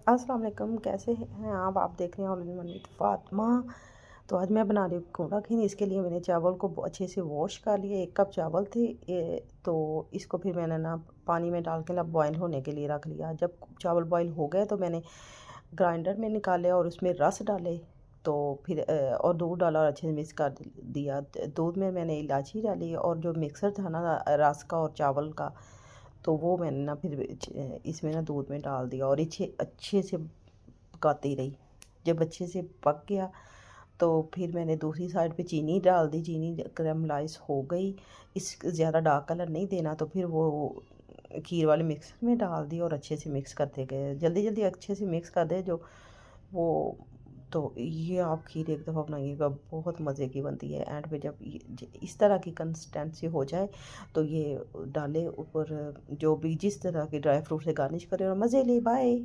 अस्सलाम वालेकुम, कैसे हैं आप देख रहे हैं all in one with Fatima. तो आज मैं बना रही हूँ कोड़ा खीर। इसके लिए मैंने चावल को अच्छे से वॉश कर लिया। 1 कप चावल थे तो इसको फिर मैंने ना पानी में डाल के ना बॉयल होने के लिए रख लिया। जब चावल बॉयल हो गए तो मैंने ग्राइंडर में निकाले और उसमें रस डाले। तो फिर और दूध डाला और अच्छे से मिक्स कर दिया। दूध में मैंने इलायची डाली और जो मिक्सर था ना रस का और चावल का, तो वो मैंने ना फिर इसमें ना दूध में डाल दिया और इसे अच्छे से पकाती रही। जब अच्छे से पक गया तो फिर मैंने दूसरी साइड पे चीनी डाल दी। चीनी कैरमलाइज हो गई। इस ज़्यादा डार्क कलर नहीं देना, तो फिर वो खीर वाले मिक्सर में डाल दी और अच्छे से मिक्स करते गए। जल्दी जल्दी अच्छे से मिक्स कर दे जो वो। तो ये आप खीर एक दफ़ा बनाइएगा, बहुत मज़े की बनती है। एंड पे जब इस तरह की कंसिस्टेंसी हो जाए तो ये डालें ऊपर, जो भी जिस तरह के ड्राई फ्रूट से गार्निश करें और मज़े ले। बाय।